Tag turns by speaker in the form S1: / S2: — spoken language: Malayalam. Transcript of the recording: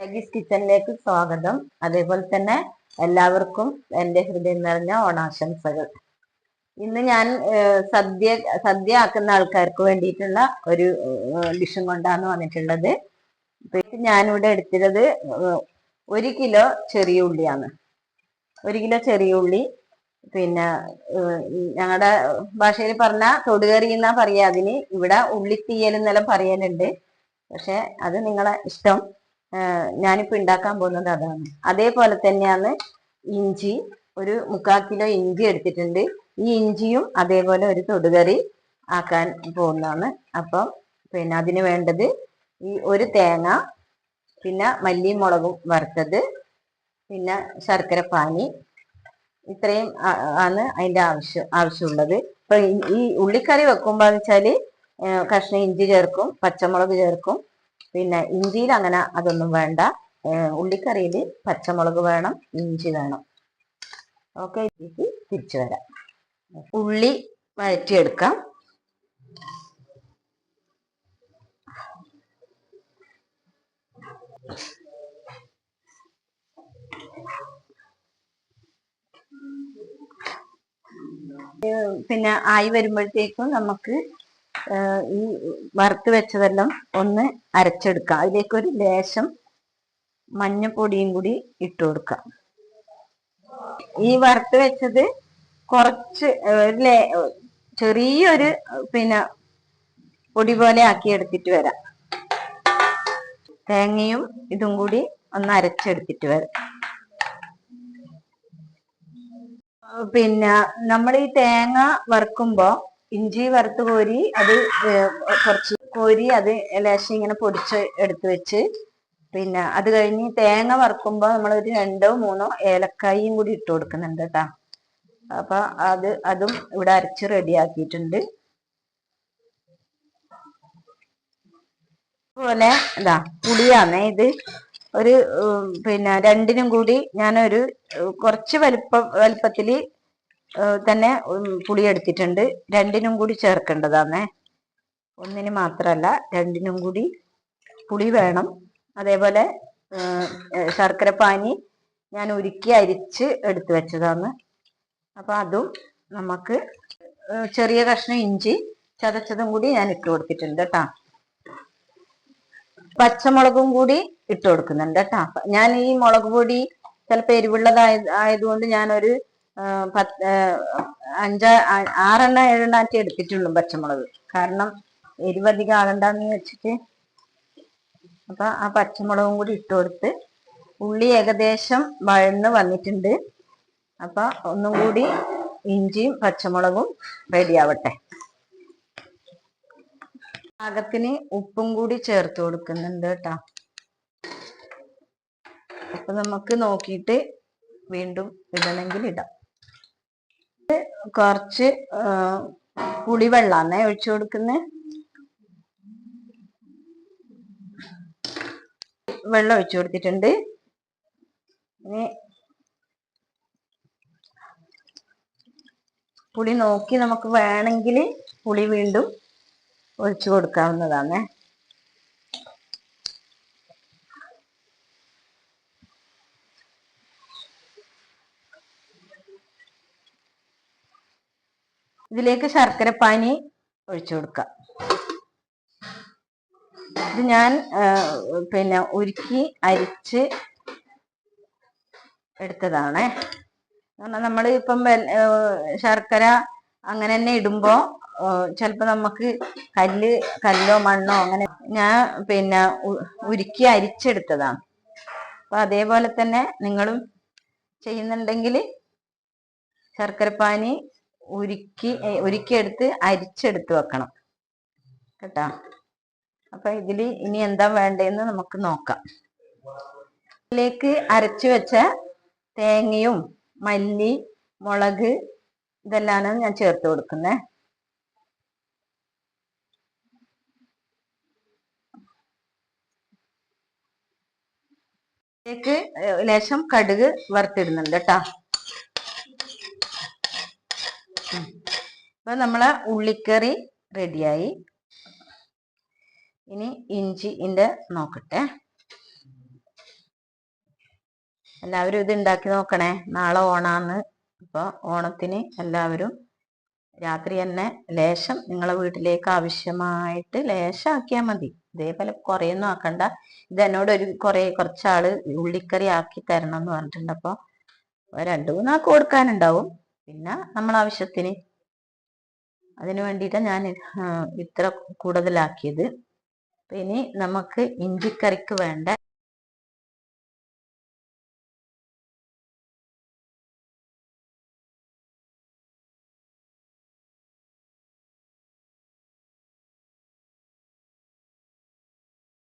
S1: ലേഗീസ് കിച്ചണിലേക്ക് സ്വാഗതം. അതേപോലെ തന്നെ എല്ലാവർക്കും എൻ്റെ ഹൃദയം നിറഞ്ഞ ഓണാശംസകൾ. ഇന്ന് ഞാൻ സദ്യ ആക്കുന്ന ആൾക്കാർക്ക് വേണ്ടിയിട്ടുള്ള ഒരു ഡിഷും കൊണ്ടാണ് വന്നിട്ടുള്ളത്. ഞാനിവിടെ എടുത്തിരുന്നത് 1 കിലോ ചെറിയ ഉള്ളിയാണ്. 1 കിലോ ചെറിയ ഉള്ളി, പിന്നെ ഞങ്ങളുടെ ഭാഷയിൽ പറഞ്ഞ തൊടുകറി എന്നാ പറയാ. അതിന് ഇവിടെ ഉള്ളിത്തീയൽ എന്നെല്ലാം പറയലുണ്ട്. പക്ഷെ അത് നിങ്ങളെ ഇഷ്ടം. ഞാനിപ്പോ ഉണ്ടാക്കാൻ പോകുന്നത് അതാണ്. അതേപോലെ തന്നെയാണ് ഇഞ്ചി, ഒരു 3/4 കിലോ ഇഞ്ചി എടുത്തിട്ടുണ്ട്. ഈ ഇഞ്ചിയും അതേപോലെ ഒരു തൊടുകറി ആക്കാൻ പോകുന്നതാണ്. അപ്പം പിന്നെ അതിന് വേണ്ടത് ഈ ഒരു തേങ്ങ, പിന്നെ മല്ലിയും മുളകും വറുത്തത്, പിന്നെ ശർക്കര പാനി, ഇത്രയും ആണ് അതിന്റെ ആവശ്യമുള്ളത്. ഇപ്പൊ ഈ ഉള്ളിക്കറി വെക്കുമ്പോ വെച്ചാല് കഷ്ണം ഇഞ്ചി ചേർക്കും, പച്ചമുളക് ചേർക്കും. പിന്നെ ഇഞ്ചിയിൽ അങ്ങനെ അതൊന്നും വേണ്ട. ഉള്ളിക്കറിയിൽ പച്ചമുളക് വേണം, ഇഞ്ചി വേണം. ഓക്കെ, ഇതിലേക്ക് തിരിച്ചു വരാം. ഉള്ളി വഴറ്റിയെടുക്കാം. പിന്നെ ആയി വരുമ്പോഴത്തേക്കും നമുക്ക് ഈ വറുത്ത് വെച്ചതെല്ലാം ഒന്ന് അരച്ചെടുക്കാം. അതിലേക്ക് ഒരു ലേശം മഞ്ഞപ്പൊടിയും കൂടി ഇട്ട് കൊടുക്കാം. ഈ വറുത്ത് വെച്ചത് കുറച്ച് ചെറിയൊരു പിന്നെ പൊടി പോലെ ആക്കി എടുത്തിട്ട് വരാം. തേങ്ങയും ഇതും കൂടി ഒന്ന് അരച്ചെടുത്തിട്ട് വരാം. പിന്നെ നമ്മൾ ഈ തേങ്ങ വറുക്കുമ്പോ ഇഞ്ചി വറുത്ത് കോരി അത് കുറച്ച് കോരി അത് ലേശം ഇങ്ങനെ പൊടിച്ച് എടുത്ത് വെച്ച്, പിന്നെ അത് കഴിഞ്ഞ് തേങ്ങ വറുക്കുമ്പോ നമ്മളൊരു 2 or 3 ഏലക്കായും കൂടി ഇട്ട് കൊടുക്കുന്നുണ്ട് കേട്ടാ. അപ്പൊ അതും ഇവിടെ അരച്ച് റെഡിയാക്കിയിട്ടുണ്ട്. അതുപോലെ ഇതാ പുളിയാന്നേ ഇത്. ഒരു പിന്നെ രണ്ടിനും കൂടി ഞാനൊരു കുറച്ച് വലിപ്പത്തില് തന്നെ പുളി എടുത്തിട്ടുണ്ട്. രണ്ടിനും കൂടി ചേർക്കേണ്ടതാന്നേ, ഒന്നിന് മാത്രല്ല, രണ്ടിനും കൂടി പുളി വേണം. അതേപോലെ ശർക്കര പാനി ഞാൻ ഉരുക്കി അരിച്ച് എടുത്തു വെച്ചതാണ്. അപ്പൊ അതും നമുക്ക് ചെറിയ കഷ്ണം ഇഞ്ചി ചതച്ചതും കൂടി ഞാൻ ഇട്ട് കൊടുത്തിട്ടുണ്ട് കേട്ടാ. പച്ചമുളകും കൂടി ഇട്ട് കൊടുക്കുന്നുണ്ട് കേട്ടാ. ഞാൻ ഈ മുളക് പൊടി ചിലപ്പോൾ എരിവുള്ളതായതുകൊണ്ട് ഞാനൊരു 6-7 എടുത്തിട്ടുള്ളൂ പച്ചമുളക്. കാരണം എരിവധികം ആകണ്ടെന്ന് വെച്ചിട്ട്. അപ്പൊ ആ പച്ചമുളകും കൂടി ഇട്ട് കൊടുത്ത്, ഉള്ളി ഏകദേശം വഴന്ന് വന്നിട്ടുണ്ട്. അപ്പൊ ഒന്നും കൂടി ഇഞ്ചിയും പച്ചമുളകും റെഡി ആവട്ടെ. പാകത്തിന് ഉപ്പും കൂടി ചേർത്ത് കൊടുക്കുന്നുണ്ട് കേട്ടോ. അപ്പൊ നമുക്ക് നോക്കിയിട്ട് വീണ്ടും ഇടണമെങ്കിൽ ഇടാം. കുറച്ച് പുളിവെള്ളാന്നേ ഒഴിച്ചു കൊടുക്കുന്നത്. വെള്ളം ഒഴിച്ചു കൊടുത്തിട്ടുണ്ട്. ഇനി പുളി നോക്കി നമുക്ക് വേണമെങ്കിൽ പുളി വീണ്ടും ഒഴിച്ചു കൊടുക്കാവുന്നതാണ്. ഇതിലേക്ക് ശർക്കര പാനി ഒഴിച്ചു കൊടുക്കാം. ഇത് ഞാൻ പിന്നെ ഉരുക്കി അരിച്ച് എടുത്തതാണ്. കാരണം നമ്മൾ ഇപ്പം ശർക്കര അങ്ങനെ തന്നെ ഇടുമ്പോ ചിലപ്പോ നമുക്ക് കല്ലോ മണ്ണോ അങ്ങനെ, ഞാൻ പിന്നെ ഉരുക്കി അരിച്ചെടുത്തതാണ്. അപ്പൊ അതേപോലെ തന്നെ ചെയ്യുന്നുണ്ടെങ്കിൽ ശർക്കരപ്പാനി ഉരുക്കിയെടുത്ത് അരിച്ചെടുത്ത് വെക്കണം കേട്ടാ. അപ്പൊ ഇതില് ഇനി എന്താ വേണ്ടതെന്ന് നമുക്ക് നോക്കാം. ഇതിലേക്ക് അരച്ചു വെച്ച തേങ്ങയും മല്ലി, മുളക് ഇതെല്ലാം ഞാൻ ചേർത്ത് കൊടുക്കുന്നത്. ഇതിലേക്ക് ലേശം കടുക് വറുത്തിടുന്നുണ്ട് കേട്ടാ. അപ്പൊ നമ്മളെ ഉള്ളിക്കറി റെഡിയായി. ഇനി ഇഞ്ചിന്റെ നോക്കട്ടെ. എല്ലാവരും ഇത് ഉണ്ടാക്കി നോക്കണേ. നാളെ ഓണാന്ന്. അപ്പൊ ഓണത്തിന് എല്ലാവരും രാത്രി തന്നെ ലേശം നിങ്ങളെ വീട്ടിലേക്ക് ആവശ്യമായിട്ട് ലേശം ആക്കിയാൽ മതി. ഇതേപോലെ കുറേയൊന്നും ആക്കണ്ട. ഇത് എന്നോട് കുറച്ചാള് ഉള്ളിക്കറി ആക്കി തരണം എന്ന് പറഞ്ഞിട്ടുണ്ട്. അപ്പൊ 2-3 കൊടുക്കാനുണ്ടാവും. പിന്നെ നമ്മളാവശ്യത്തിന് അതിന് വേണ്ടിയിട്ടാണ് ഞാൻ ഇത്ര കൂടുതലാക്കിയത്. ഇനി നമുക്ക് ഇഞ്ചിക്കറിക്ക് വേണ്ട